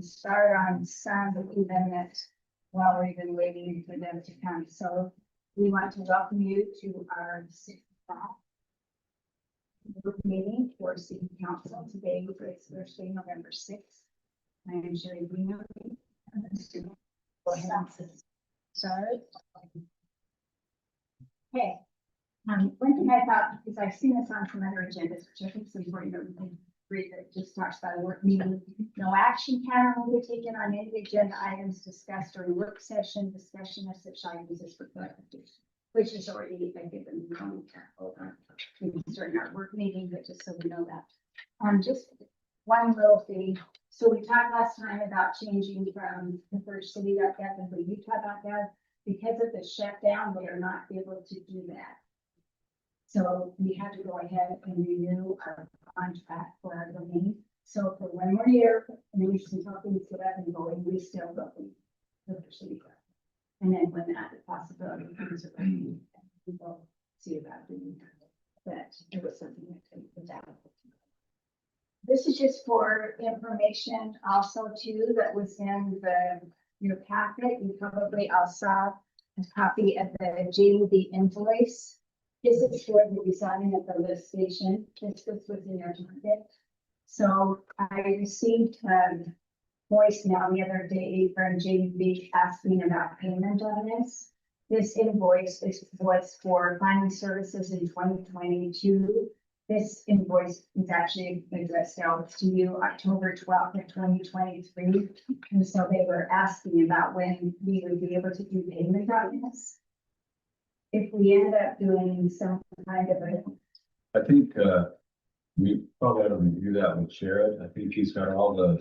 start on some even that while we've been waiting for them to come. So we want to welcome you to our 6th meeting for City Council today for its Thursday, November 6th. I am Sherry Bruno. Go ahead and start. Okay. One thing I thought, because I've seen this on some other agendas, which I think is important that we can read that just talks about a work meeting. No action can will be taken on any agenda items discussed during work session. Discussion of such items is required, which is already a given. We don't hold on during our work meeting, but just so we know that. Just one little thing. So we talked last time about changing from the first city.gov and the Utah.gov. Because of the shutdown, we are not able to do that. So we had to go ahead and renew our contract for our domain. So for one more year, and we still things get up and going, we still go the city. And then when that possibility comes around, we will see about doing that. It was something that was out. This is just for information also too, that was in your packet. You probably all saw a copy of the JUB invoice. This is for the design of the lift station. This was in your packet. So I received a voicemail the other day from JUB asking about payment on this. This invoice was for planning services in 2022. This invoice is actually addressed out to you October 12th of 2023. And so they were asking about when we would be able to do payment on this. If we end up doing some kind of a. I think we probably ought to review that with Jared. I think he's got all the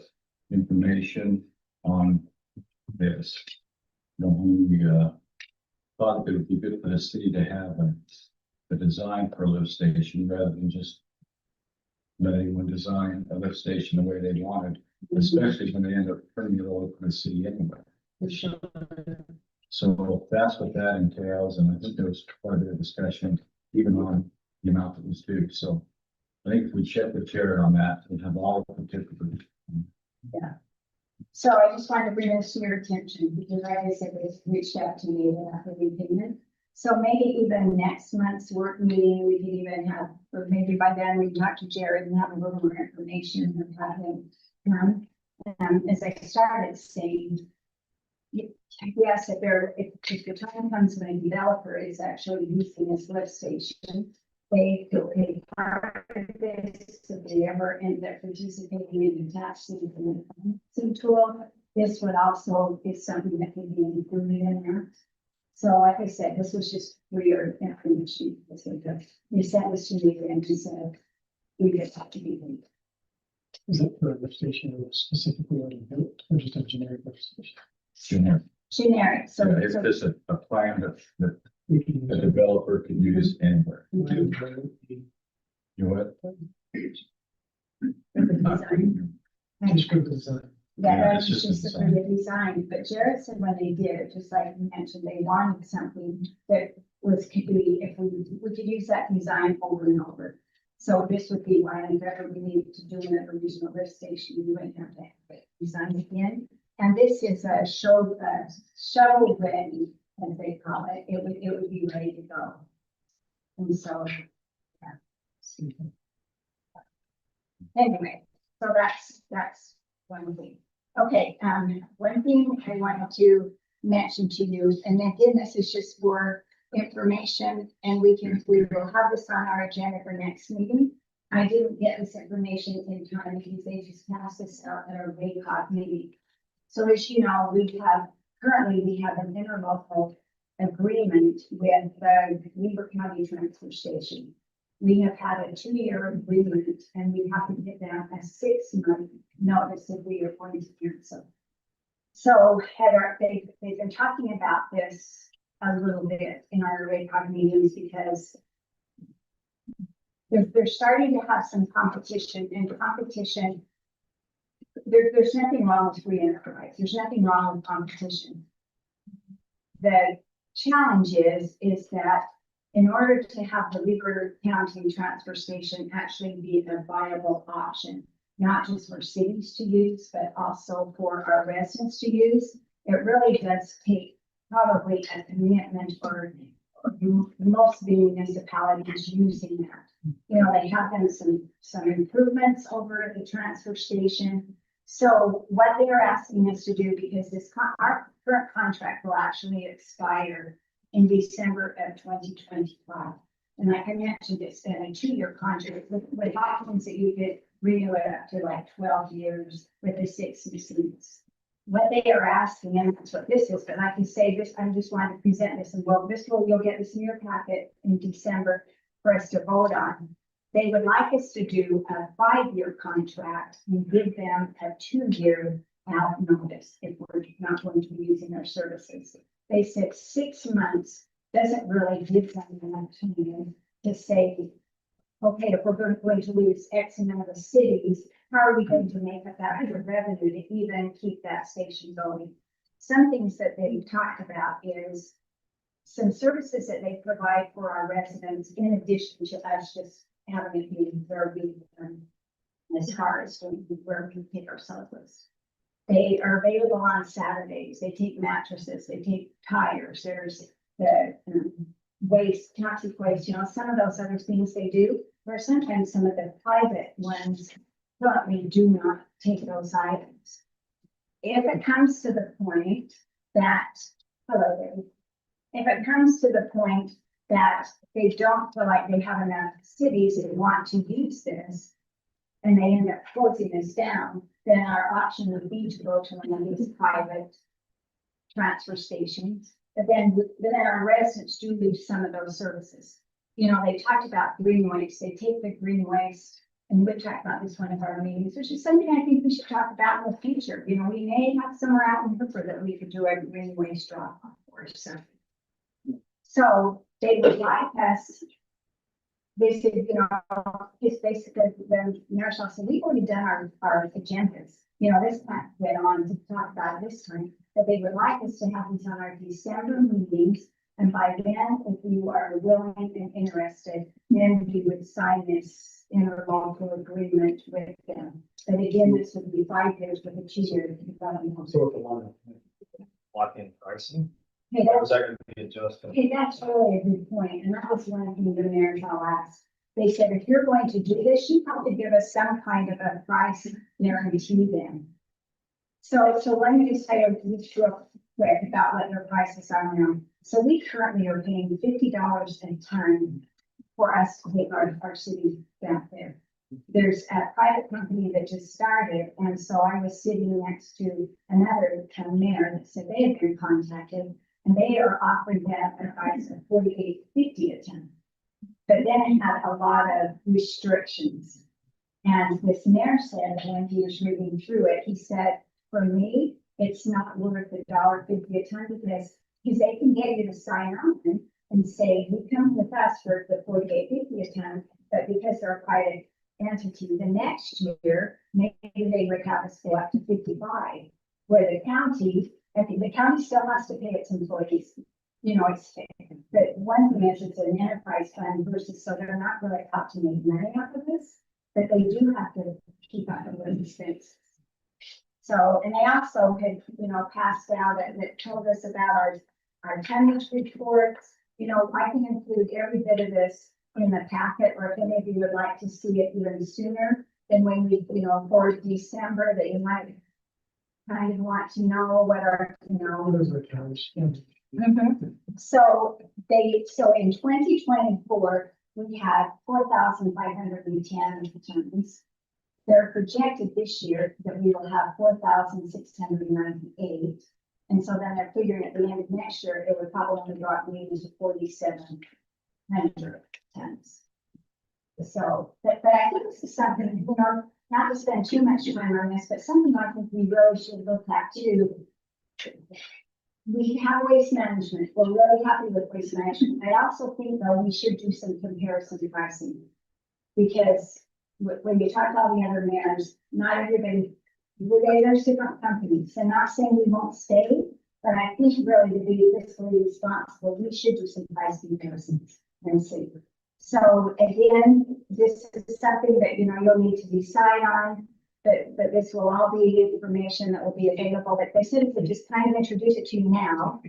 information on this. You know, we thought it would be good for the city to have a design for a lift station rather than just let anyone design a lift station the way they wanted, especially when they end up turning it over to the city anyway. For sure. So that's what that entails, and I think there was quite a bit of discussion even on the amount that was due. So I think if we check with Jared on that, we'll have all the participants. Yeah. So I just wanted to bring this to your attention because, like I said, they reached out to me after repayment. So maybe even next month's work meeting, we could even have, or maybe by then we can talk to Jared and have a little more information and have him come. As I started saying, yes, if the time comes when a developer is actually using this lift station, they could pay part of this if they ever end up participating in the tax financing tool. This would also be something that could be included in there. So like I said, this was just for your information. You sent this to me and you said we just have to be paid. Is that for a lift station that was specifically already built or just a generic lift station? Generic. Generic. So Yeah, it's just a plan that the developer can use anywhere. You know what? Just for the design. Yeah, it's that's just for the design, but Jared said when they did it, just like you mentioned, they wanted something that could be, if we could use that design over and over. So this would be why if ever we needed to do another regional lift station, we wouldn't have to have it designed again. And this is a shovel ready, as they call it. It would be ready to go. And so, yeah. Anyway, so that's one thing. Okay, one thing I wanted to mention to you, and again, this is just for information, and we will have this on our agenda for next meeting. I didn't get this information in time because they just passed this out at our WACOG meeting. So as you know, we have an interlocal agreement with the Weber County Transfer Station. We have had a 2-year agreement and we have to get down a 6-month notice if we are going to cancel. So Heather, they've been talking about this a little bit in our WACOG meetings because they're starting to have some competition, and competition, there's nothing wrong with free enterprise. There's nothing wrong with competition. The challenge is that in order to have the Weber County Transfer Station actually be a viable option, not just for cities to use, but also for our residents to use. It really does take probably a commitment for most of the municipalities using that. You know, they have done some improvements over at the transfer station. So what they're asking us to do, because our current contract will actually expire in December of 2025. And like I mentioned, it's been a 2-year contract with options that you could renew it up to like 12 years with the 60 seats. What they are asking, and that's what this is, but like you say, this, I just wanted to present this, and well, you'll get this in your packet in December for us to vote on. They would like us to do a 5-year contract and give them a 2-year out notice if we're not going to be using their services. They said 6 months doesn't really give them enough time to say, okay, if we're going to lose X amount of cities, how are we going to make up that revenue to even keep that station going? Some things that they talked about is some services that they provide for our residents in addition to us just having it be where we as far as where we pick our surplus. They are available on Saturdays. They take mattresses, they take tires. There's the waste, toxic waste, you know, some of those other things they do, where sometimes some of the private ones currently do not take those items. If it comes to the point that, if it comes to the point that they don't feel like they have enough cities that want to use this, and they end up closing this down, then our option would be to go to one of these private transfer stations. But then our residents do lose some of those services. You know, they talked about green waste. They take the green waste, and we talked about this one of our meetings, which is something I think we should talk about in the future. You know, we may have somewhere out in Hooper that we could do a green waste drop off for. So they would like us. They said, you know, it's basically the nurse said, we've already done our agendas. You know, this might get on to talk about it this time, but they would like us to have these on our December meetings. And by then, if you are willing and interested, then we would sign this interlocal agreement with them. But again, this would be 5 years with a 2-year. So if the one lock-in pricing, Hey, or is that going to be adjusted? hey, that's really a good point, and that was one thing the mayor told us. They said, if you're going to do this, you have to give us some kind of a price guarantee then. So let me just say just real quick about what their prices are now. So we currently are paying $50 a ton for us to take our city back there. There's a private company that just started, and so I was sitting next to another mayor that said they had been contacted, and they are offering them a price of $48.50 a ton. But then it had a lot of restrictions. And this mayor said when he was reading through it, he said, for me, it's not worth $1.50 a ton because they can get you to sign on and say, you come with us for the $48.50 a ton, but because they're a private entity, the next year, maybe they would have us go up to 55, where the county, I think the county still has to pay its employees. You know, but one thing is it's an enterprise fund versus, so they're not really out to make money off of this, but they do have to keep up with these things. So, and they also had, you know, passed out that told us about our tonnage reports. You know, I can include every bit of this in the packet, or if any of you would like to see it even sooner than when we, you know, for December, that you might kind of want to know what our, you know. Those are counts. So in 2024, we had 4,510 tons. They're projected this year that we will have 4,698. And so then they're figuring at the end of next year, it would probably go up maybe to 4,700 tons. So, but I think this is something, you know, not to spend too much time on this, but something I think we really should look at too. We have waste management. We're really happy with waste management. I also think though we should do some comparison pricing, because when you talk about the other mayors, not everybody, there's different companies. I'm not saying we won't stay, but I think really to be fiscally responsible, we should do some price comparisons and see. So again, this is something that, you know, you'll need to decide on. but this will all be information that will be available, but they said if we just kind of introduce it to you now.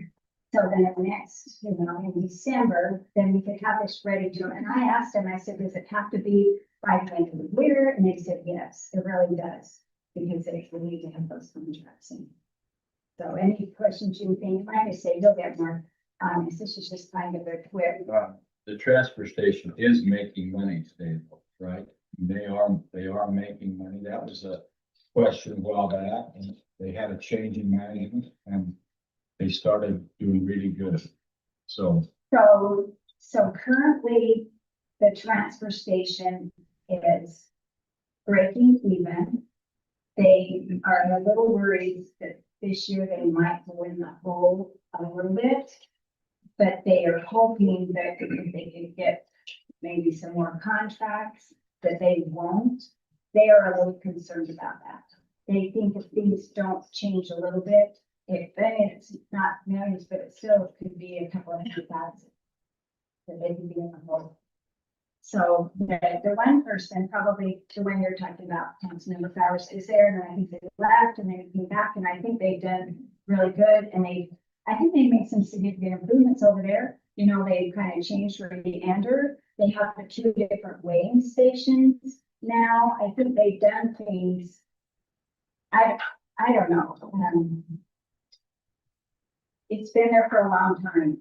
So then at the next, in December, then we could have this ready to, and I asked them, I said, does it have to be by the end of the year? And they said, yes, it really does, because we need to have those contracts in. So any questions you think, I just say, you'll get more, this is just kind of a quick. The transfer station is making money today, right? They are making money. That was a question a while back, and they had a change in management, and they started doing really good. So Currently, the transfer station is breaking even. They are a little worried that this year they might win the hole a little bit. But they are hoping that if they can get maybe some more contracts, that they won't. They are a little concerned about that. They think if things don't change a little bit, it's not millions, but it still could be a couple of $100,000 that they can be in the hole. So the one person, probably the one you're talking about, Councilmember Flowers, is there, and I think they left and they came back, and I think they've done really good, and I think they made some significant improvements over there. They kind of changed where they enter. They have the 2 different weighing stations now. I think they've done things. I don't know. It's been there for a long time.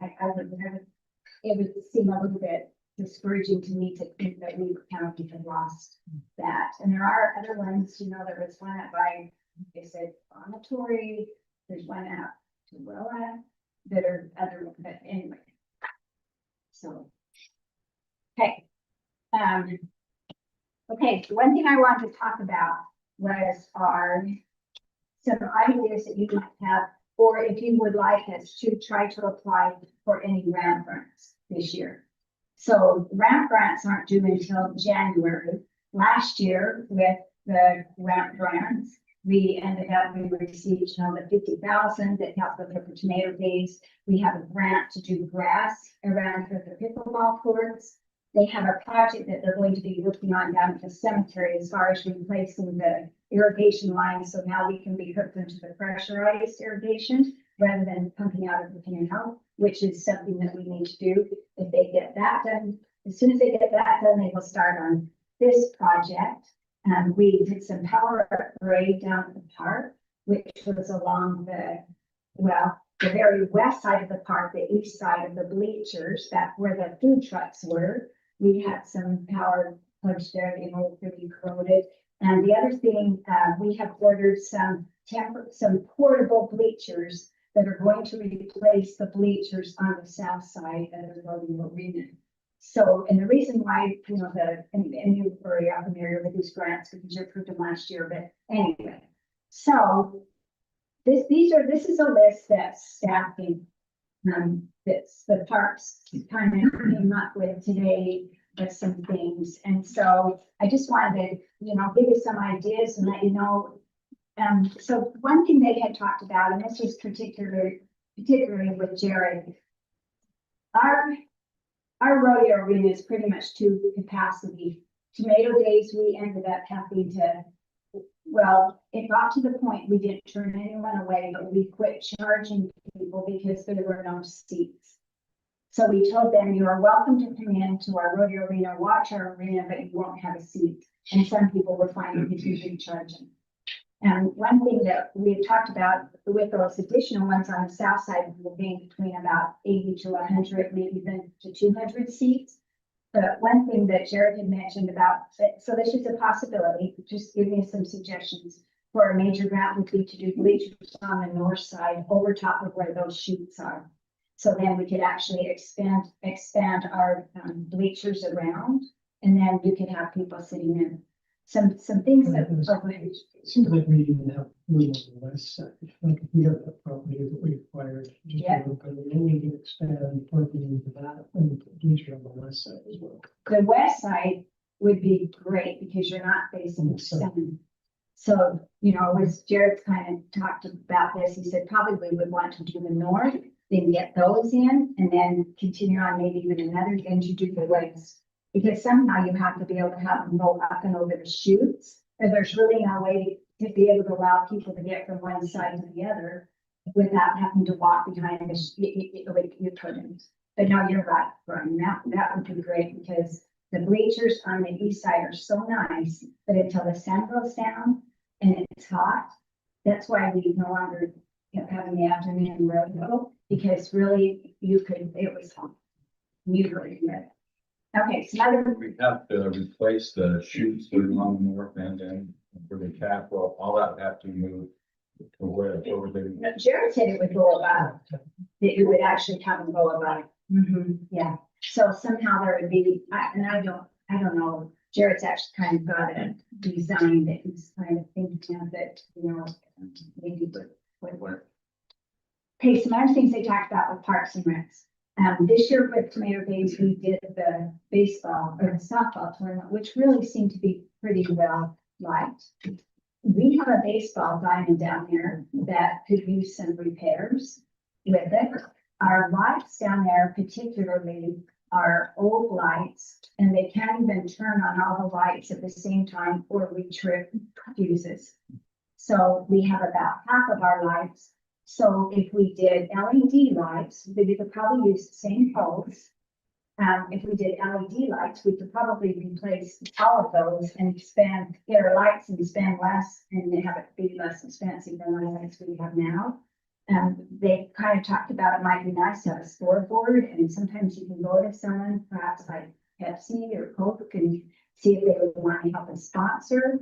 It would seem a little bit discouraging to me to think that we county had lost that. And there are other ones, there was one out by, they said, Bonatory. There's one out to Willa that are other, but anyway. So, okay. Okay, so one thing I wanted to talk about was some ideas that you might have, or if you would like us to try to apply for any grant grants this year. So grant grants aren't due until January. Last year with the grant grants, we received the 50,000 that helped with the tomato days. We have a grant to do grass around the pickleball courts. They have a project that they're going to be working on down at the cemetery as far as replacing the irrigation lines. So now we can be hooked into the pressurized irrigation rather than pumping out of the canal, which is something that we need to do. If they get that done, as soon as they get that done, they will start on this project. We did some power upgrade down at the park, which was along the very west side of the park, the east side of the bleachers, that where the food trucks were. We had some power plugs there, pretty corroded. And the other thing, we have ordered some portable bleachers that are going to replace the bleachers on the south side of the rodeo arena. So, and the reason why, and you are familiar with these grants because you approved them last year, but anyway. So this is a list that staffing, that's the parks kind of came up with today with some things. And so I just wanted to, give you some ideas and let you know. So one thing they had talked about, and this was particularly with Jared, our rodeo arena is pretty much to capacity. Tomato days, we ended up having to, it got to the point we didn't turn anyone away, but we quit charging people because there were no seats. So we told them, you are welcome to come in to our rodeo arena, watch our arena, but you won't have a seat. And some people were finding because we didn't charge them. And one thing that we had talked about with those additional ones on the south side, will be between about 80 to 100, maybe even to 200 seats. But one thing that Jared had mentioned about, so this is a possibility, just give me some suggestions for a major grant would be to do bleachers on the north side over top of where those chutes are. So then we could actually expand our bleachers around, and then you could have people sitting in. Some things that it seems like we even have room on the west side. Like if we have that property that we acquired, just we can expand parking into that and bleacher on the west side as well. The west side would be great because you're not facing the sun. So, as Jared kind of talked about this, he said probably would want to do the north, then get those in, and then continue on maybe even another, then to do the west. Because somehow you have to be able to have them go up and over the chutes And there's really no way to be able to allow people to get from one side to the other without having to walk behind like you couldn't. But no, you're right, Brian, that would be great because the bleachers on the east side are so nice, but until the sun goes down and it's hot, that's why we no longer having the afternoon rodeo, because really it was fun. You really good. Okay, so now We have to replace the chutes that are along the north end and for the cap, well, all that have to move to where over there. Jared said it would go about, that it would actually come and go about. Yeah, so somehow there would be, I don't know, Jared's actually kind of got a design that he's kind of thinking of that, maybe would work. Okay, some other things they talked about with parks and recs. This year with Tomato Days, we did the baseball or the softball tournament, which really seemed to be pretty well liked. We have a baseball diamond down there that could use some repairs with it. Our lights down there particularly are old lights and they can't even turn on all the lights at the same time or we trip fuses. So we have about half of our lights. So if we did LED lights, we could probably use the same poles. If we did LED lights, we could probably replace all of those and get our lights and spend less and have it be less expensive than the lights we have now. They kind of talked about it might be nice to have a scoreboard and sometimes you can go to someone, perhaps like Pepsi or Coke, and see if they would want to help us sponsor.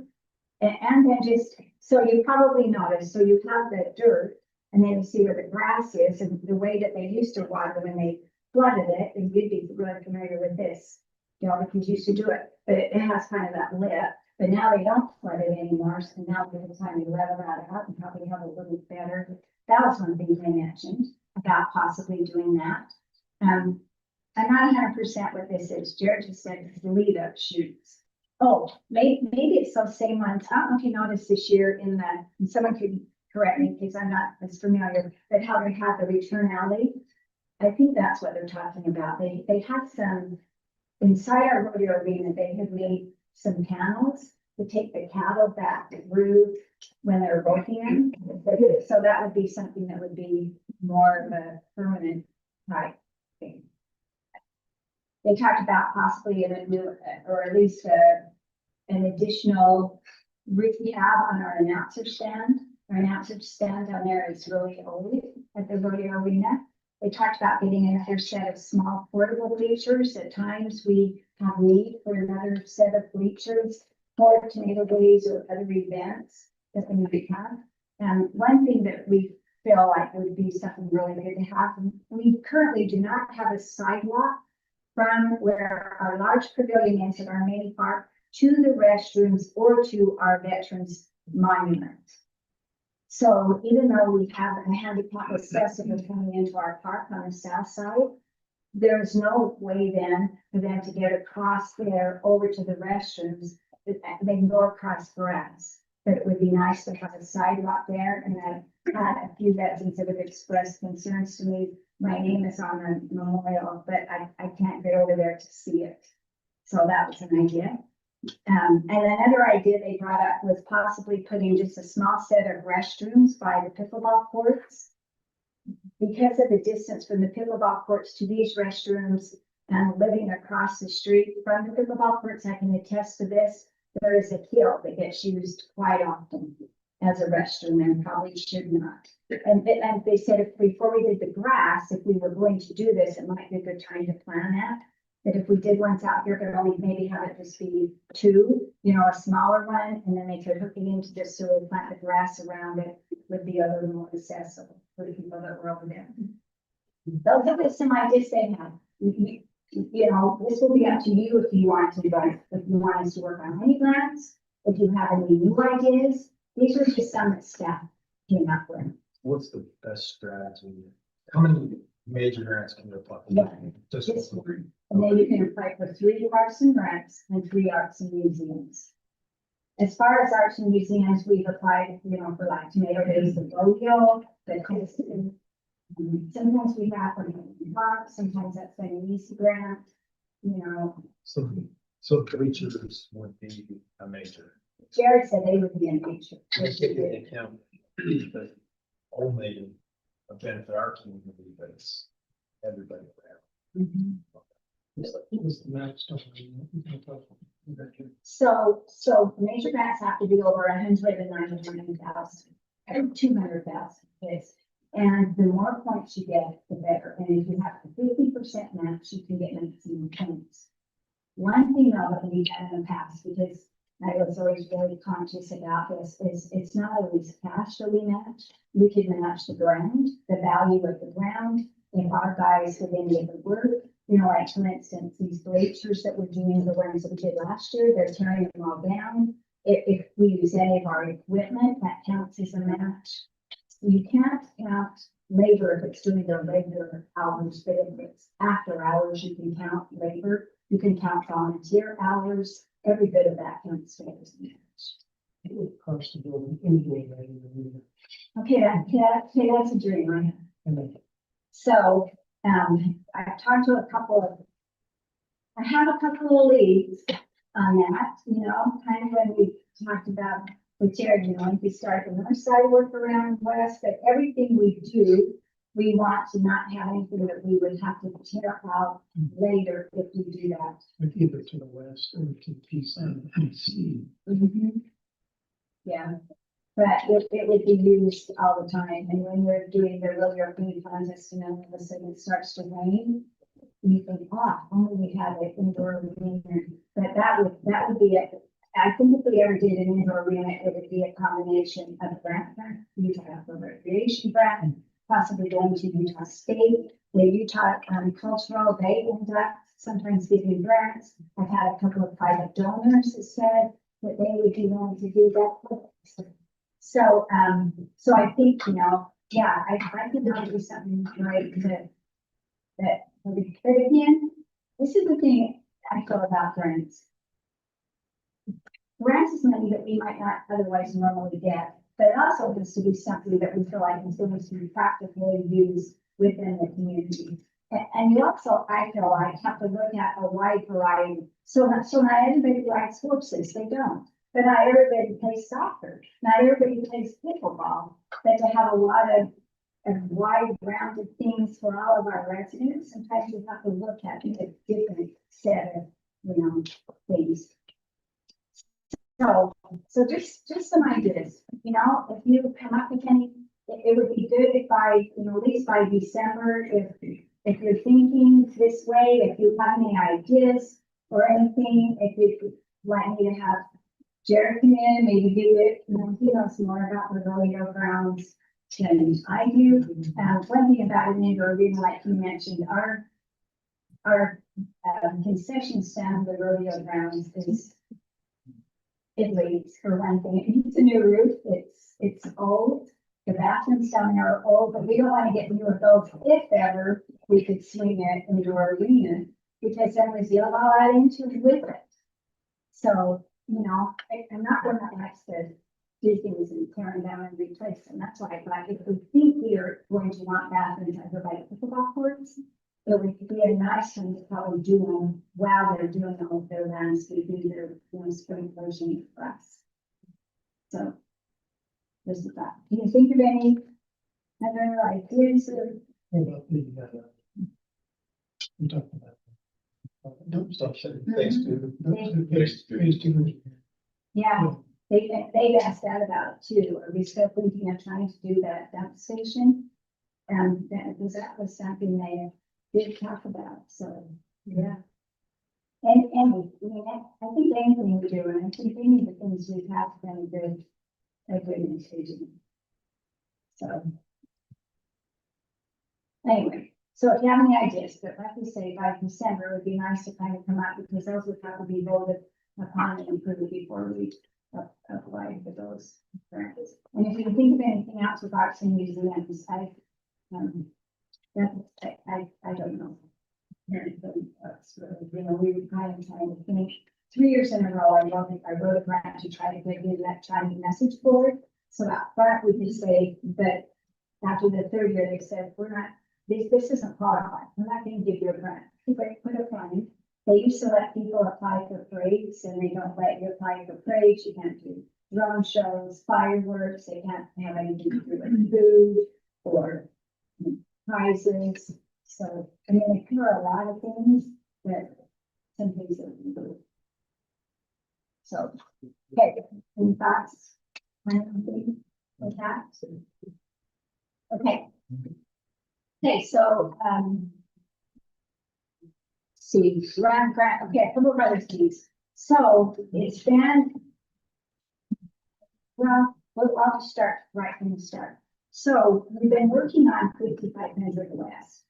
And then just, so you probably notice, so you have the dirt and then you see where the grass is and the way that they used to water when they flooded it, and you'd be really familiar with this, because you used to do it, but it has kind of that lip, but now they don't flood it anymore, so now by the time you level that out and probably have a little better. That was one thing they mentioned about possibly doing that. I'm not 100% what this is. Jared just said it's the lead up shoots. Oh, maybe it's those same ones. I don't know if you noticed this year and someone could correct me because I'm not as familiar, but how they have the return alley. I think that's what they're talking about. They had some inside our rodeo arena. They had made some panels to take the cattle back through when they're roping them. So that would be something that would be more of a permanent type thing. They talked about possibly a new, or at least an additional rehab on our announcer stand. Our announcer stand down there is really old at the rodeo arena. They talked about getting another set of small portable bleachers. At times we have need for another set of bleachers for Tomato Days or other events that we might have. And one thing that we feel like would be something really good to have, we currently do not have a sidewalk from where our large pavilion is at our main park to the restrooms or to our veterans monument. So even though we have a handicap accessible coming into our park on the south side, there's no way then for them to get across there over to the restrooms. They can go across grass, but it would be nice to have a sidewalk there. And I've had a few veterans that have expressed concerns to me. My name is on the memorial, but I can't get over there to see it. So that was an idea. And another idea they brought up was possibly putting just a small set of restrooms by the pickleball courts. Because of the distance from the pickleball courts to these restrooms and living across the street from the pickleball courts, I can attest to this. There is a hill that gets used quite often as a restroom and probably should not. And they said if before we did the grass, if we were going to do this, it might be a good time to plan that. That if we did ones out here, could only maybe have it just be two, a smaller one, and then they could hook it into just so we plant the grass around it with the other more accessible for the people that were over there. Those are some ideas they have. This will be up to you if you want to, but if you want us to work on any grants, if you have any new ideas, these are just some that staff came up with. What's the best strategy? How many major grants can you apply? Yeah. Just one. And then you can apply for 3 arts and recs and 3 arts and museums. As far as arts and museums, we've applied, for like Tomato Days, the rodeo, sometimes we have from the park, sometimes that's been an easy grant, So bleachers would be a major. Jared said they would be in nature. I take into account that only a benefit our community, but it's everybody around. Mhm. It was the max stuff. So major grants have to be over 199,000, or 200,000, yes. And the more points you get, the better. And if you have the 50% match, you can get maximum points. One thing though that we've done in the past, because I was always really conscious about this, is it's not always cash that we match. We could match the ground, the value of the ground. If our guys did any of the work, you know, like for instance, these glaciers that we're doing, the ones that we did last year, they're tearing them all down. If we use any of our equipment, that counts as a match. You can't count labor if it's doing their regular hours, but if it's after hours, you can count labor. You can count volunteer hours. Every bit of that counts as a match. It would cost to build an indoor lighting. Okay, that's a dream, right? And then So, I've talked to I have a couple of leads on that, you know, kind of when we talked about with Jared, you know, if we start the north side work around west, but everything we do, we want to not have anything that we would have to tear out later if we do that. like either to the west or to the east and east. Yeah, but it would be used all the time, and when we're doing the real European contest, you know, all of a sudden it starts to rain. You think, oh, only we had it indoor arena, but that would be it. I think if we ever did an indoor arena, it would be a combination of grant, Utah for recreation grant, possibly going to Utah State, the Utah Cultural, they end up sometimes giving grants. I've had a couple of private donors that said that they would be willing to do that. So, so I think, you know, yeah, I could not do something right but again, this is the thing I feel about grants. Grants is money that we might not otherwise normally get, but it also has to be something that we feel like is going to be practically used within the community. And you also, I feel like, have to look at a wide variety. So not everybody likes horses, they don't. But not everybody plays soccer, not everybody plays pickleball, but to have a lot of wide rounded things for all of our residents, sometimes we have to look at a different set of, you know, things. So just some ideas, you know, if you come up with any, it would be good if by, you know, at least by December, if you're thinking this way, if you have any ideas or anything, if you'd like me to have Jared come in, maybe do it, you know, he knows more about the rodeo grounds than I do. One thing about an indoor arena, like you mentioned, our concession stand, the rodeo grounds is, it leaks for one thing. It needs a new roof. It's old. The bathrooms down there are old, but we don't want to get new of those. If ever we could swing it into our arena, because then we feel all that into with it. So, you know, I'm not one that likes to do things and tear them down and replace them. That's why I thought if we think we are going to want bathrooms over by the pickleball courts, it would be a nice thing to probably do them while they're doing all of their landscaping, their, you know, sprinklers and grass. So this is that. Can you think of any other ideas or? What about the, we talked about. Dump station. Phase two. Phase two. Yeah, they've asked that about it too. Are we still thinking of trying to do that dump station? Because that was something they did talk about, so, yeah. And, I mean, I think anything we do, and I think any of the things we have been a good decision. So. Anyway, so if you have any ideas, but like we say, by December, it would be nice to kind of come out, because those would have to be voted upon and approved before we apply for those grants. And if you can think of anything else with arts and museums, I don't know. You know, we were kind of trying to think 3 years in a row. I wrote a grant to try to get in that Chinese message board. So that front we could say, but after the third year, they said, we're not, this isn't qualified. We're not going to give you a grant. But put a fine. They used to let people apply for parades and they don't let you apply for parades. You can't do drone shows, fireworks. They can't have anything to do with food or prizes. So, I mean, there are a lot of things that some things that we do. So, okay, any thoughts? Anything with that? Okay. Okay, so, see, grant, okay, a couple of other things. So it's been, well, I'll just start right from the start. So we've been working on 5500 West.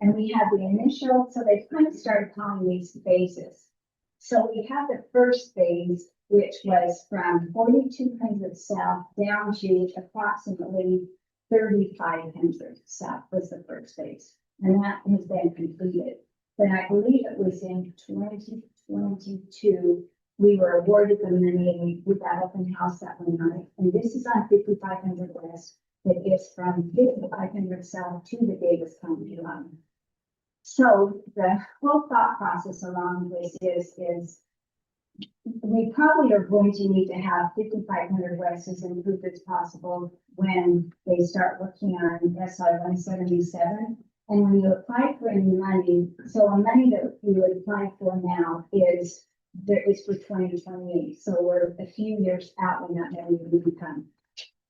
And we have the initial, so they kind of started calling these phases. So we have the first phase, which was from 4200 South down to approximately 3500 South was the first phase. And that has been completed. But I believe it was in 2022, we were awarded the money with that open house that went on it. And this is on 5500 West. That is from 5500 South to the Davis County line. So the whole thought process along this is we probably are going to need to have 5500 West as improved as possible when they start working on SR 177. And when you apply for any money, so the money that you would apply for now is for 2028. So we're a few years out when that money will become.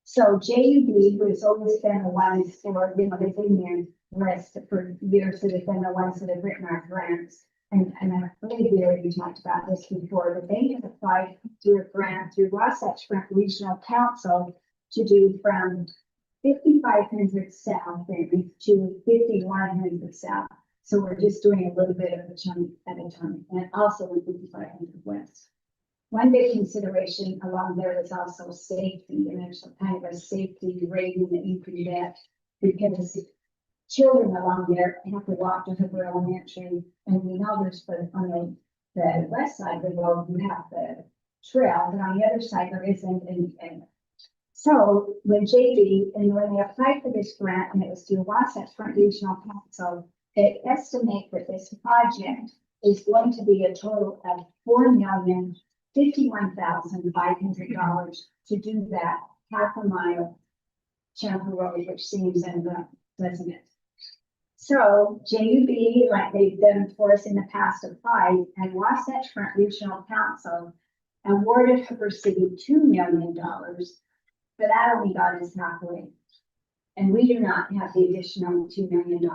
So JUB, who has always been the ones for, they've been there list for years, so they've been the ones that have written our grants. And I believe we already talked about this before, but they have applied through a grant through Wasatch Front Regional Council to do from 5500 South maybe to 5100 South. So we're just doing a little bit of a chunk at a time, and also in 5500 West. One big consideration along there is also safety, and there's some kind of a safety rating that you can get because children along there have to walk to Hooper Elementary, and we know there's on the west side of the road, you have the trail, but on the other side there isn't. And so when JB, and when they applied for this grant, and it was through Wasatch Front Regional Council, they estimate that this project is going to be a total of $4,051,500 to do that half a mile Champa Road, which seems end up, doesn't it? So JUB, like they've done for us in the past, applied, and Wasatch Front Regional Council awarded Hooper City $2 million, but that only got us halfway. And we do not have the additional $2 million.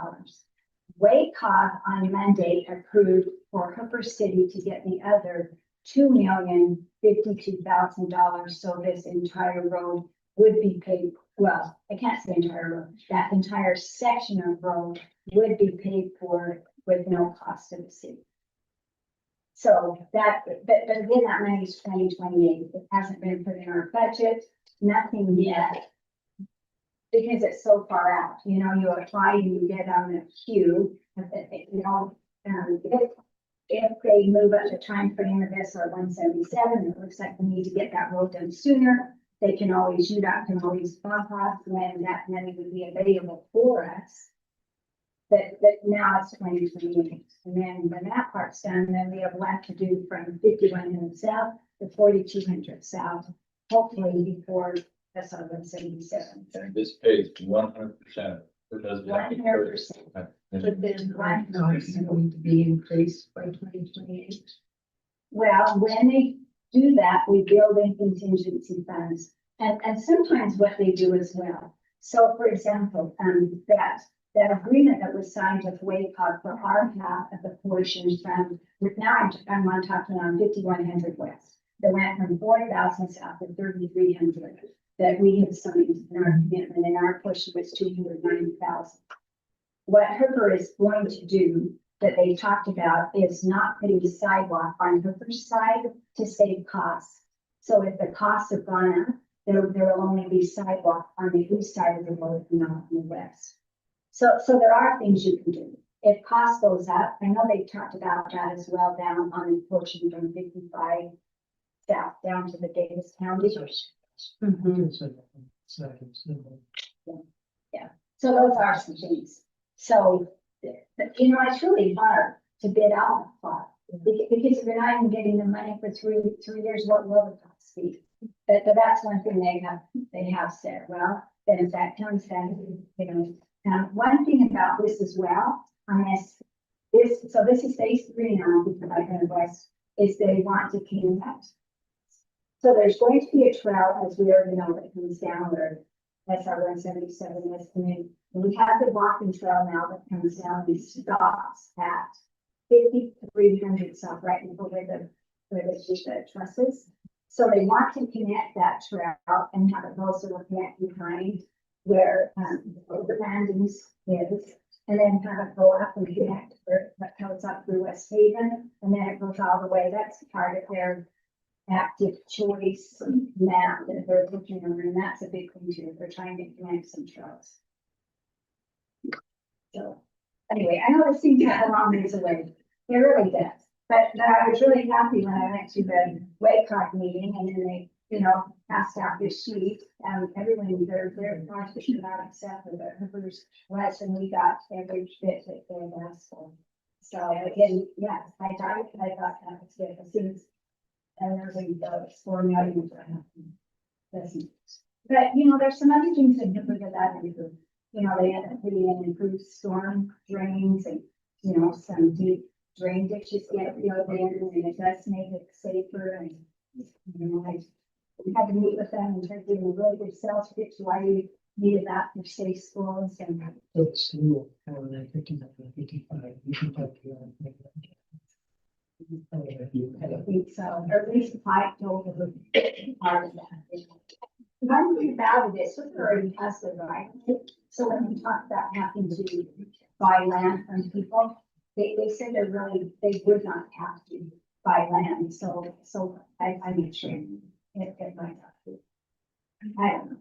WACOG on Monday approved for Hooper City to get the other $2,052,000. So this entire road would be paid. Well, I can't say entire road. That entire section of road would be paid for with no cost to the city. So that, but again, that money is 2028. It hasn't been put in our budget, nothing yet. Because it's so far out, you know, you apply and you get on the queue, you know, if they move up the time frame of SR 177, it looks like we need to get that road done sooner. They can always, UDOT can always bump us when that money would be available for us. But now it's 2028, and then when that part's done, then we have left to do from 5100 South to 4200 South, hopefully before SR 177. And this pays 100%. It does 100%. But then 100% going to be increased by 2028. Well, when they do that, we build in contingency funds. And sometimes what they do as well. So for example, that agreement that was signed with WACOG for our half of the portion from, now I'm on talking on 5100 West. That went from 4,000 South to 3,300 that we had signed in our commitment, and our portion was 290,000. What Hooper is going to do that they talked about is not putting a sidewalk on Hooper's side to save costs. So if the costs have gone up, there will only be sidewalk on the east side of the road and not on the west. So there are things you can do. If cost goes up, I know they talked about that as well down on the portion from 55 South down to the Davis County. Yeah, so those are some things. So, you know, it's really hard to bid out a plot. Because if you're not even getting the money for 3 years, what will the cost be? But that's one thing they have said, well, then if that comes down, one thing about this as well, on this is phase 3 now, because I kind of was, is they want to connect. So there's going to be a trail, as we already know, that comes down where SR 177 is, and then we have the walking trail now that comes down and stops at 5,300 south, right before where the trusses. So they want to connect that trail and have it also connect behind where the landings is, and then have it go up and connect where that comes up through West Haven, and then it goes all the way. That's part of their active choice map that they're looking at, and that's a big thing too. They're trying to connect some trails. So anyway, I know it seems like a long ways away. It really does. But I was really happy when I went to the Waycott meeting, and then they, passed out this sheet, and everyone, they're very conscious about except for the Hoopers West, and we got every bit that they asked for. So again, yes, I thought that was good. As soon as everything goes for me, I didn't listen. But there's some other things that can look at that improve. They end up putting in improved storm drains and some deep drain ditches get filled in, and it does make it safer. And I had to meet with them and start doing a really good sales pitch why we needed that for safe schools and. So it's still more than 55. You can talk to them. I think so, or at least 5 total would be part of that. One thing about it is, Hooper already has the right. So when we talk about having to buy land from people, they said they would not have to buy land. So I make sure it might have to. I don't know.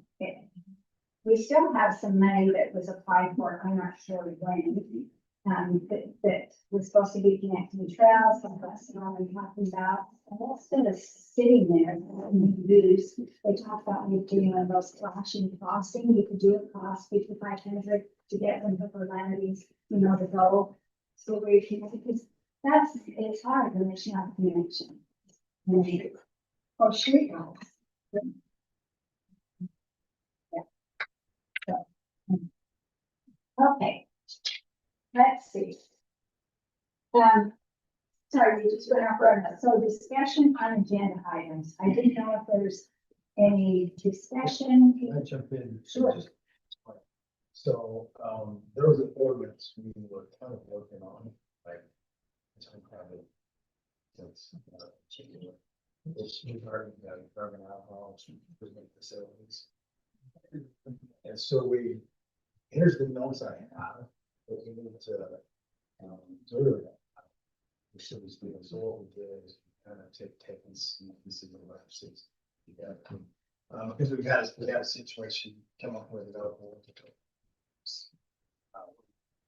We still have some money that was applied for, I'm not sure when, that was supposed to be connecting trails, like that's what I'm talking about. And that's been sitting there, used. They talked about me doing one of those flashing crossing. You could do it across 5,500 to get them for landings, to go. So where you can, because it's hard when there's not a connection. Oh, street lights. Yeah. So, okay. Let's see. Sorry, we just went off road. So discussion on agenda items. I didn't know if there's any discussion. Can I jump in? Sure. So, there was an ordinance we were kind of working on, like, some kind of, since, it's regarding, carbon alcohol treatment facilities. And so here's the notes I have, but we need to, do that. We should be doing, so what we did is kind of taking some pieces of lapses together. Because we got a situation come up with it.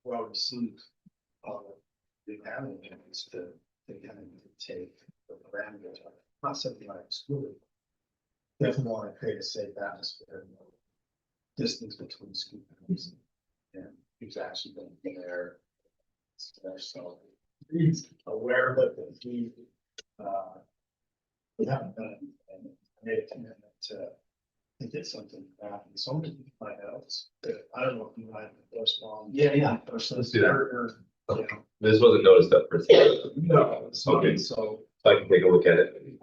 Well received, the managers to kind of take the parameters, not something like school. Definitely want to create a safe atmosphere, distance between students and who's actually been there. So he's aware of it, that we haven't done it and made a commitment to get something back. And so many people might else. I don't know if you might respond. Yeah. Let's do that. Yeah. This wasn't noticed up first. No, Okay. so I can take a look at it, and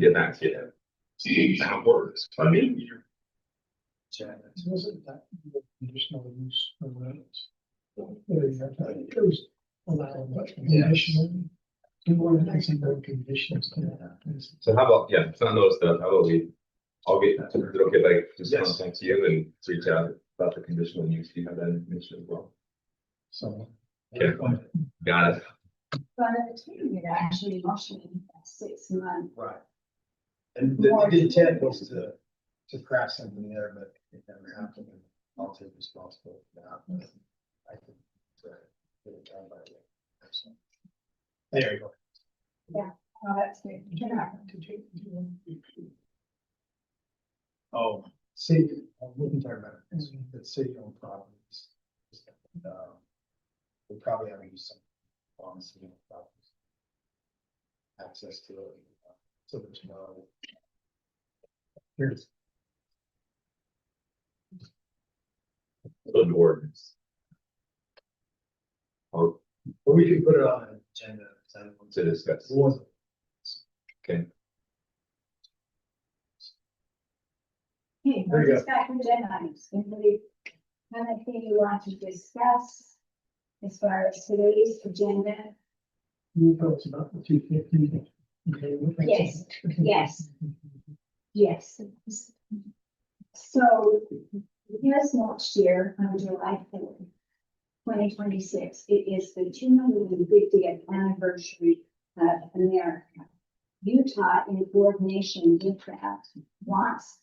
get back to you. See how it works. I mean, Janet. Wasn't that conditional use of roads? It was allowed conditional. We wanted to make some more conditions to that. so how about, it's not noticed up, how about I'll get, is it okay if I just Yes. contact you and reach out about the conditional use, you have that information as well? So. Okay, got it. But it's really actually motioning 6 months. Right. And the intent was to craft something there, but it never happened. And I'll take responsibility for that. But I can get it done by the way. So, there you go. Oh, that's good. Oh, see, we can talk about it. It's city-owned properties. We'll probably have to use some on city-owned properties. access to it. So there's no. Here's. An ordinance. Or But we can put it on an agenda. to discuss. It wasn't. Okay, Okay, There you let's back to agenda items. Anybody have anything you want to discuss as far as today's agenda? You folks about the 250. Yes, yes. Yes. So, yes, next year, on July 4th, 2026, it is the 250th anniversary of America. Utah, in coordination with that, wants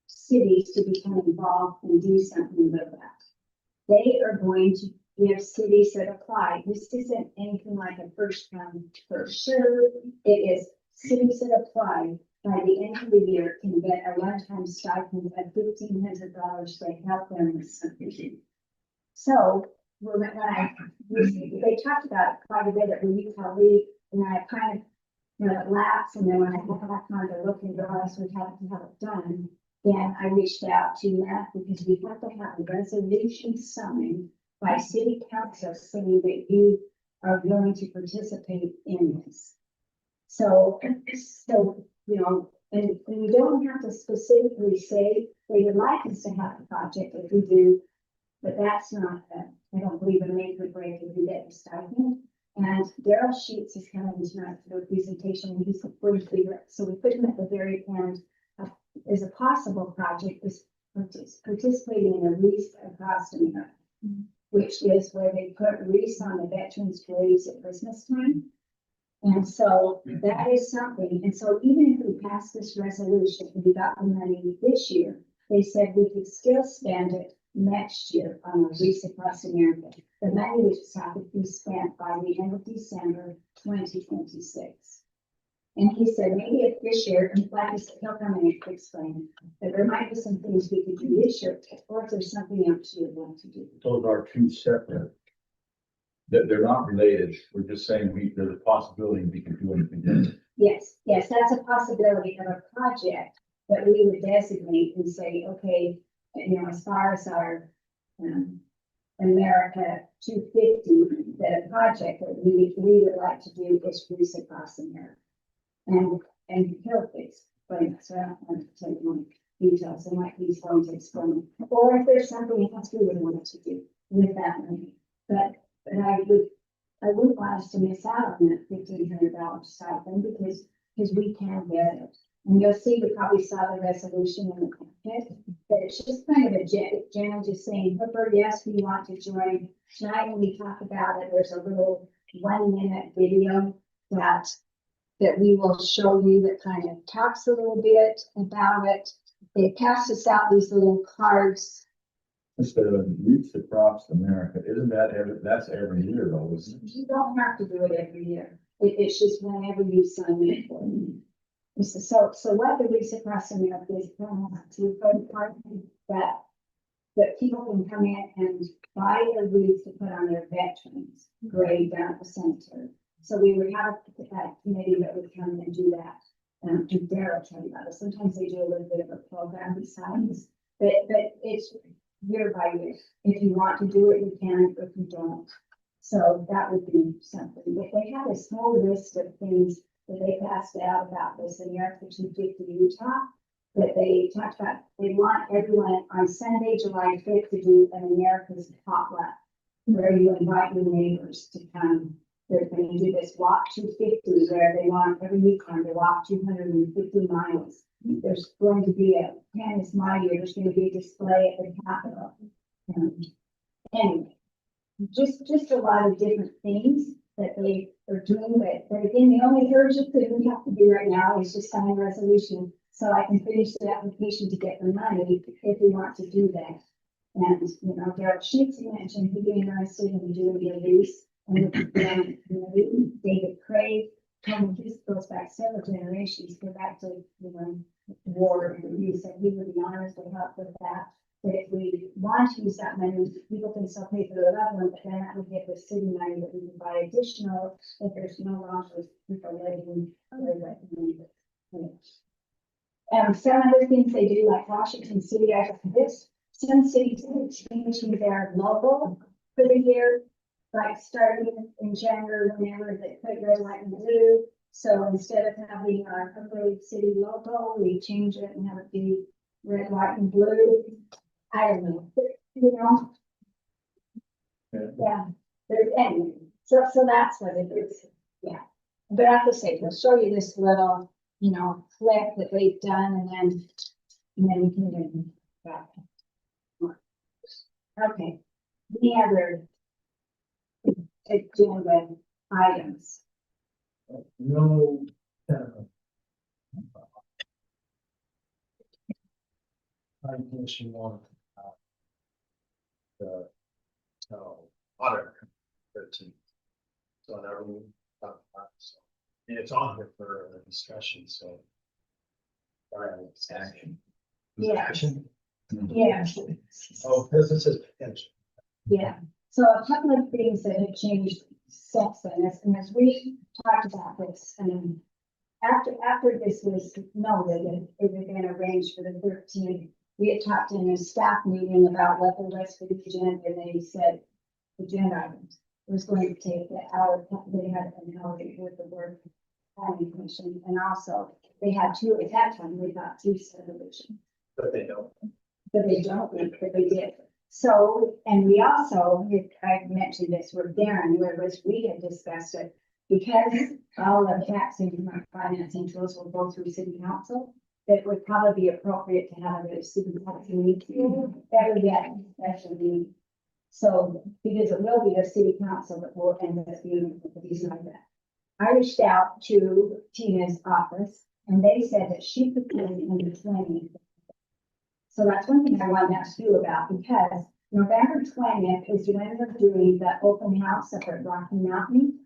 cities to become involved and do something with that. They are going to give cities that apply. This isn't anything like a first come, first serve. It is cities that apply by the end of the year can get a one-time stipend of $1,500 to help them with something. So they talked about it quite a bit at the Utah League, and I kind of, it lapsed, and then when I got time to look into us, we had to have it done. Then I reached out to Matt because we have to have a resolution signed by city council saying that you are willing to participate in this. So, and we don't have to specifically say they would like us to have a project if we do, but that's not, I don't believe a make or break if we get the stipend. And Daryl Sheets is coming tonight for a presentation. He's going to be, so we put him at the very end as a possible project is participating in a wreath across America, which is where they put wreaths on the veterans' graves at Christmas time. And so that is something. And so even if we pass this resolution and we got the money this year, they said we could still spend it next year on a wreath across America. The money would just have to be spent by the end of December 2026. And he said, maybe if this year, and like I said, he'll come in and explain, that there might be some things we could do this year, or if there's something else you would want to do. those are two separate. They're not related. We're just saying there's a possibility we can do anything different. Yes, that's a possibility of a project that we would designate and say, okay, as far as our America 250, that a project that we would like to do is Wreaths Across America. And he'll explain, so I don't want to take more details, and like he's going to explain. Or if there's something else we would want to do with that money. But I wouldn't want us to miss out on that $1,500 stipend because we can get it. And you'll see, we probably saw the resolution in the packet, but it's just kind of a general just saying, Hooper, yes, we want to join. Tonight when we talk about it, there's a little 1-minute video that we will show you that kind of talks a little bit about it. They passed us out these little cards. Instead of Wreaths Across America, isn't that that's every year though, isn't it? You don't have to do it every year. It's just whenever you sign it for me. So what the Wreaths Across America is to that people can come in and buy a wreath to put on their veterans grave down at the cemetery. So we would have a committee that would come and do that. Do Daryl tell you about it. Sometimes they do a little bit of a program besides, but it's year by year. If you want to do it, you can. If you don't, so that would be something. But they have a small list of things that they passed out about this America 250 Utah. That they talked about. They want everyone on Sunday, July 5th, to do an America's potluck, where you invite your neighbors to come. They're going to do this walk 250 where they want every weekend to walk 250 miles. There's going to be a tennis mighty, there's going to be a display at the Capitol. Anyway, just a lot of different things that they are doing. But again, the only urgent thing we have to do right now is just sign a resolution so I can finish the application to get the money if we want to do that. And, Daryl Sheets mentioned he'd be interested in doing the release. And David Craig, this goes back several generations, go back to war, and he said he would be honored to help with that. that if we want to use that money, people can still pay for the level, one, but then that would give the city money that we can buy additional if there's no longer people letting their money. Some other things they do, like Washington City, some cities are changing their logo for the year, like starting in January, whenever they put red, white, and blue. So instead of having our Humboldt City logo, we change it and have it be red, white, and blue. I don't know, you know? Yeah, there's, anyway, so that's what it is, yeah. But I have to say, we'll show you this little, clip that they've done, and then we can do that. Okay, the other agenda items. No. I think she wanted. The. Auditor. 13. So that we. So, and it's on here for a discussion, so. All right, it's action. Yeah. Action? Yeah. Oh, business is potential. Yeah, so a couple of things that have changed since then, and as we talked about this, after this was noted, it was going to arrange for the 13th. We had talked in a staff meeting about what the rest of the agenda, and they said agenda items. It was going to take the hour, they had an hour with the work planning commission, and also they had two, at that time, we got two subdivisions. But they don't. But they don't, but they did. So, and we also, I mentioned this with Darren, whereas we had discussed it, because all the tax income financing tools will go through city council, that would probably be appropriate to have a city council meeting, that would get a special meeting. So, because it will be the city council that will end up being like that. I reached out to Tina's office, and they said that she could do it on the 20th. So that's one thing I wanted to ask you about, because November 20th is when we're doing the open house up at Rocky Mountain.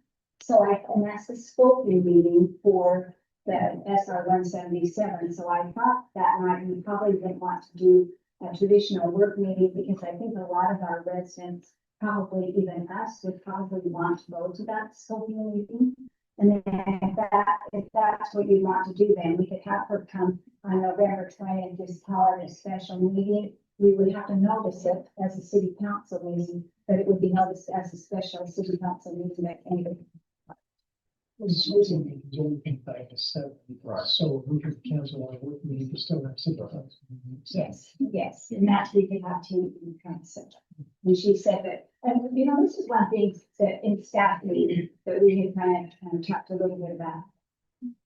So and that's the scoping meeting for the SR 177. So I thought that night we probably didn't want to do a traditional work meeting, because I think a lot of our residents, probably even us, would probably want to go to that scoping meeting. And then if that's what you want to do, then we could have her come on November 20th, just call it a special meeting. We would have to notice it as a city council meeting, but it would be noticed as a special city council meeting that anybody. Only 5 to 7. Right. So we could cancel our work meeting, we still have city council. Yes, and that we could have to concept. And she said that, and this is one thing that in staff meeting that we had kind of talked a little bit about.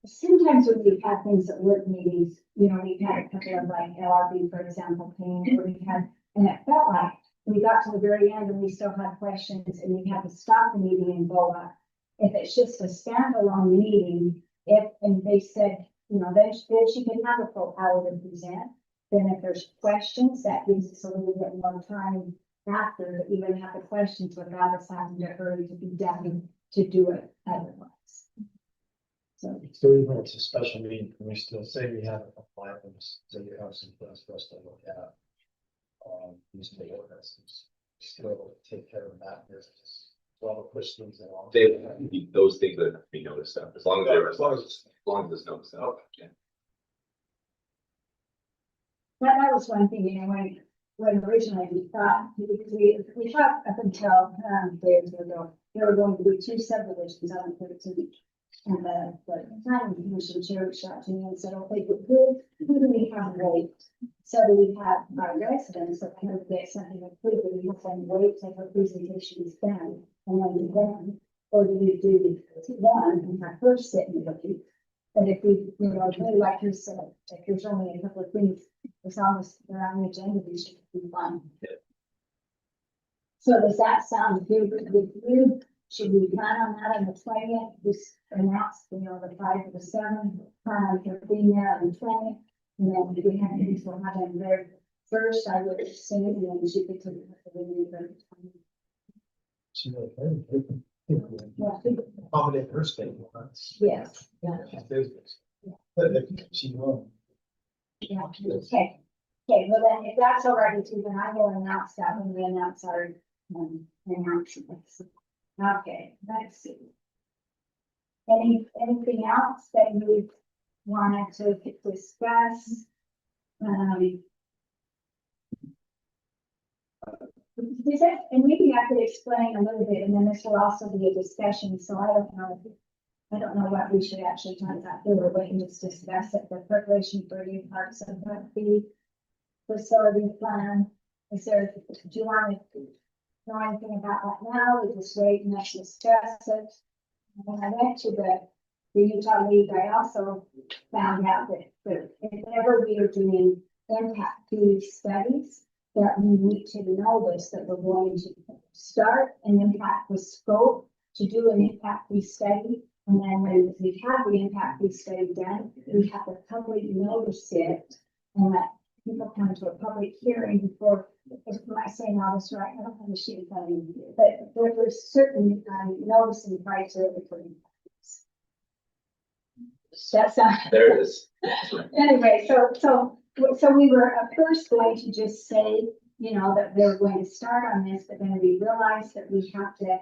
Sometimes when we've had things at work meetings, we've had a couple of like LRB, for example, things where and it felt like we got to the very end and we still had questions and we had to stop the meeting and go up. If it's just a standalone meeting, and they said, then she can have a full hour to present. Then if there's questions, that gives us a little bit more time after that even have the questions without us having to hurry to be done to do it otherwise. So even if it's a special meeting, can we still say we have a couple items, so you have some things for us to look at? These big ordinances, still take care of that business. Well, push things along. Those things that have to be noticed of, as long as they're, as long as it's noticed of. Yeah. that was one thing, when originally we thought, we thought up until days ago, there were going to be two subdivisions on the 13th. And the planning commission chair reached out to me and said, okay, who do we have wait? So do we have our residents that kind of get something approved, and we have them wait till the presentation is done, and then do them, or do we do one and have first sitting with you? But if we, really like you said, if there's only a couple of things, as long as they're on the agenda, we should be fine. Yeah. So does that sound good with you? Should we plan on that on the 20th? Just announce, the 5 to the 7, plan on being there on the 20th. And then we have things will have them there first. I would assume, and then she could take the video. Accommodate her statement. Yes. Yeah. Business. But if she won't. Yeah. Okay. Okay, well then, if that's all right with you, then I will announce that when we announce our, announcements. Okay, let's see. Anything else that you wanted to discuss? And maybe I could explain a little bit, and then this will also be a discussion, so I don't know. I don't know what we should actually talk about here, but we can just discuss it, the preparation for new parks and the facility plan. Is there, do you want to know anything about that now? We just wait and let's discuss it. When I went to the Utah League, I also found out that if ever we are doing impact fee studies, that we need to notice that we're going to start an impact with scope to do an impact fee study. And then when we have the impact fee study done, we have to publicly notice it and let people come to a public hearing before, am I saying all this right? I don't have a sheet in front of me, but there's certain noticing criteria for impacts. That's There it is. anyway, so we were at first going to just say, you know, that they were going to start on this, but then we realized that we have to,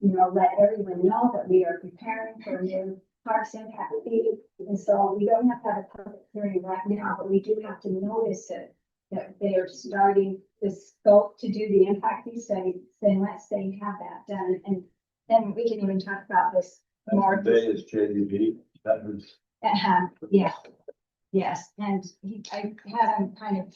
you know, let everyone know that we are preparing for a new parks impact fee. And so we don't have to have a public hearing right now, but we do have to notice it, that they are starting the scope to do the impact fee study. Then let's say have that done, and then we can even talk about this more. Today is JDB, that was. Yeah, yes, and I had him kind of,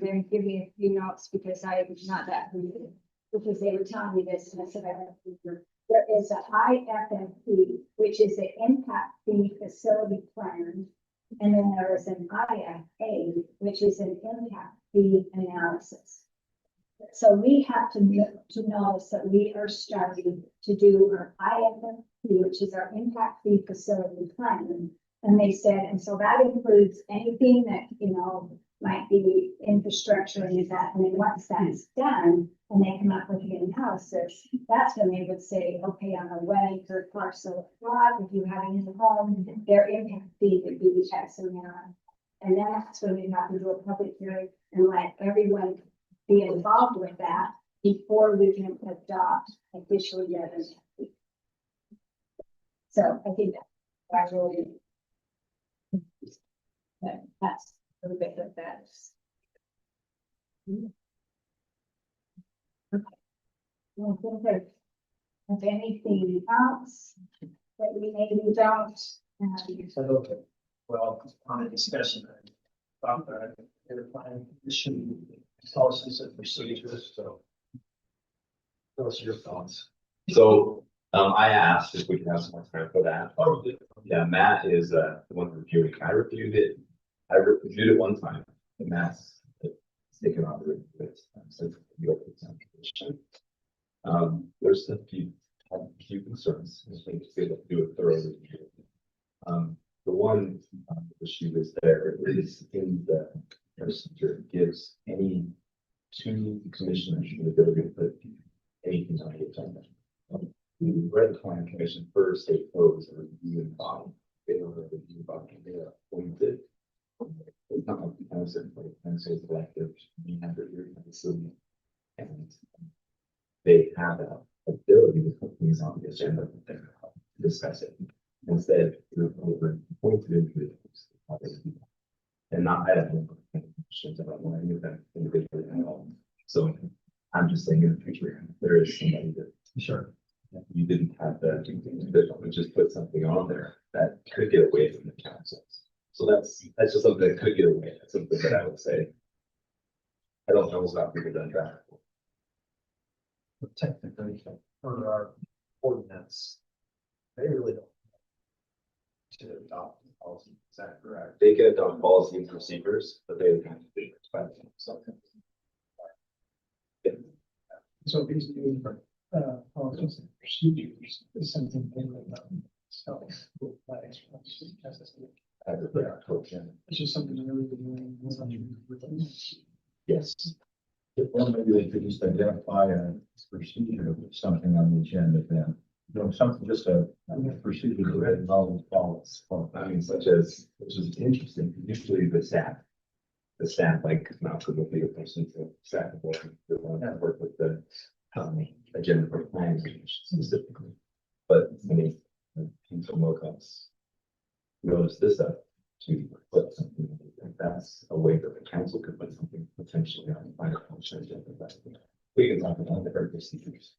then give me a few notes because I was not that good, because they were telling me this, and I said, I don't remember. There is a IFMP, which is the impact fee facility plan, and then there is an IFA, which is an impact fee analysis. So we have to notice that we are starting to do our IFMP, which is our impact fee facility plan. And they said, and so that includes anything that, you know, might be infrastructure and that. And then once that's done, and they come up with the analysis, that's when they would say, okay, on a 1 acre parcel lot, if you have a new home, their impact fee would be X amount. And then that's when we have to do a public hearing and let everyone be involved with that before we can adopt officially yet. So I think that's really, that's a little bit of that. Okay. Well, if anything else that we maybe don't, So, well, on a discussion, I thought that they were planning issue policies and procedures, so. Those are your thoughts. So, I asked if we could have some more time for that. Oh, you did. Yeah, Matt is, the one reviewing. I reviewed it one time, and Matt's taken on the review since the open examination. There's a few concerns. I think to be able to do a thorough review. The one issue is there is in the procedure gives any two commissioners the ability to put anything on the agenda. We read the planning commission first, they closed a review and body. They don't have a review body, they are appointed. It's not like the council, like the council is elective, you have your facility. And they have that ability to put things on the agenda to discuss it. Instead, you're over appointed individuals. And not, I don't know, questions about one any of them individually at all. So I'm just saying in the future, there is somebody that. Sure. You didn't have that, but just put something on there that could get away from the council. So that's just something that could get away. That's something that I would say. I don't know about people done that. Technically, for our ordinance, they really don't. To adopt the policy, is that correct? They can adopt policy and procedures, but they would have to do something. So these new policies and procedures is something they would not. So that explanation necessary. It's just something that really doing. Yes. Well, maybe they could just identify a procedure of something on the agenda then. You know, something, just a procedure that involves policy. I mean, such as, which is interesting, usually the staff the staff, like Malcolm would be a person to staff the board, to want to work with the agenda for planning specifically. But I mean, people mock-ups. Notice this up to put something, like that's a way that the council could put something potentially on the final function agenda. We can talk about the very procedures.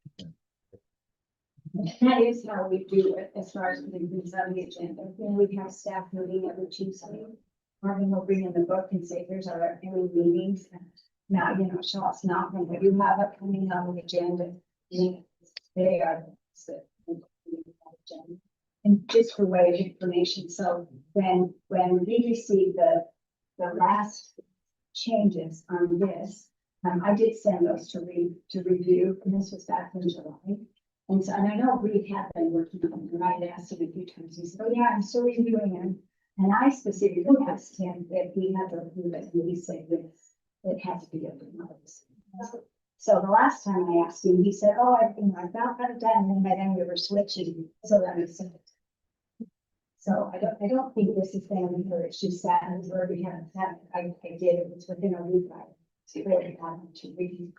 That is how we do it as far as putting things on the agenda. Then we have staff meeting every Tuesday. Marvin will bring in the book and say, here's our every meetings. Now, you know, show us nothing, but you have it coming on the agenda. They are. And just for way of information, so when we received the last changes on this, I did send those to review, and this was back in July. And so, and I know Reed had been working on it, and I had asked him a few times, he said, oh yeah, I'm still reviewing them. And I specifically asked him if he had to review it, and he said, yes, it has to be open notice. So the last time I asked him, he said, oh, I about got it done, and then we were switching, so that makes sense. So I don't think this is going to be her, it's just that, and where we haven't had, I did, it was within a week, I really had to review.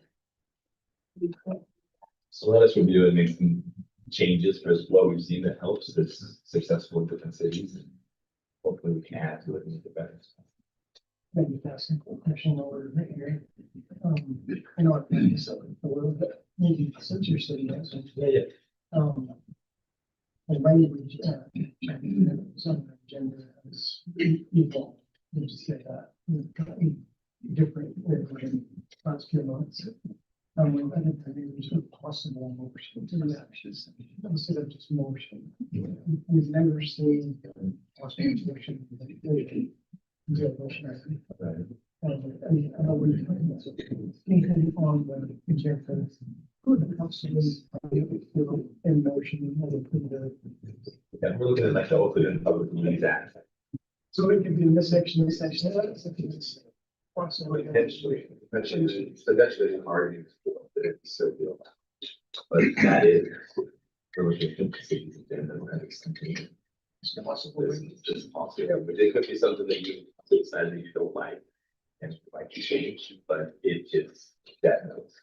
So let us review and make some changes for what we've seen that helps that's successful in different cities. And hopefully we can add to it and make it better. Maybe that's a question over here. I know I've been so a little bit, maybe since you're sitting next to Yeah. and language, some agenda has evolved, you just say that, different last few months. I think there's a possible motion to the actions instead of just motion. We've never seen possible motion. And I know we're thinking on the agenda. Could possibly in motion. Yeah, we're looking at like the Open and Public Meetings Act. So it could be in this section, it's possibly. Potentially arguing for it, so deal. But that is. We're looking at the cities agenda and it's something. It's possible. It's just possible, but it could be something that you decide that you don't like. And like you change, but it is that notes.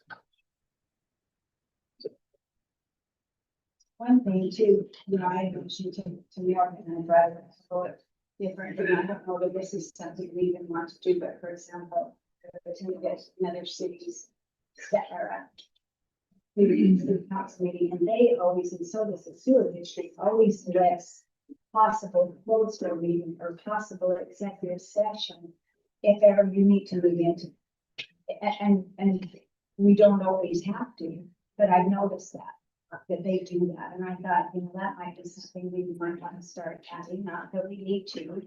One thing too, you know, I mentioned to New York and I'd rather go it different, and I don't know that this is something we even want to do, but for example, to get another city's step or the council meeting, and they always, and so does the sewer district, always lists possible closed door meeting or possible executive session if ever you need to move into. And we don't always have to, but I've noticed that they do that, and I thought, you know, that might be something we might want to start adding, not that we need to,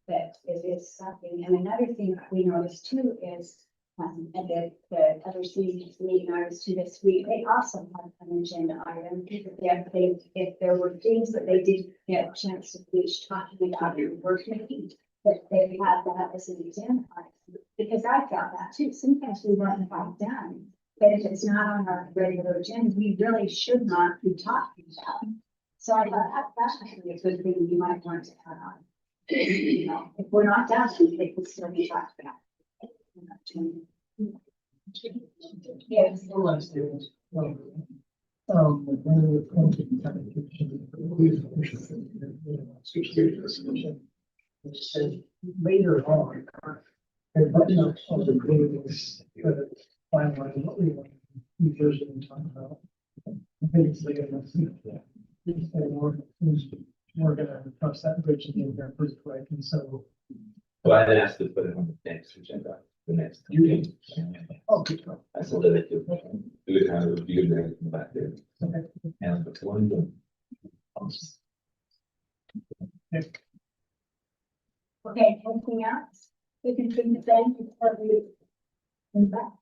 but it is something. And another thing that we noticed too is, and the other cities meeting I was to this week, they also have an agenda item. If there were things that they didn't get a chance to finish talking about in work meeting, that they had that as an agenda item. Because I felt that too, sometimes we weren't quite done. But if it's not on our regular agenda, we really should not be talking about it. So I thought that's actually a good thing you might want to add on. You know, if we're not done, they can still be talked about. Yes. The last thing is, when we appointed it said later on, and but not all the things that finalizing what we want to version and talk about. I think it's later enough. We're gonna cross that bridge again there pretty quick, and so. So I had asked to put it on the next agenda, the next. You did? Oh, good. I said that it do it kind of review and everything back there. Okay. And the one. Okay, anything else? We can bring the thing before we move back.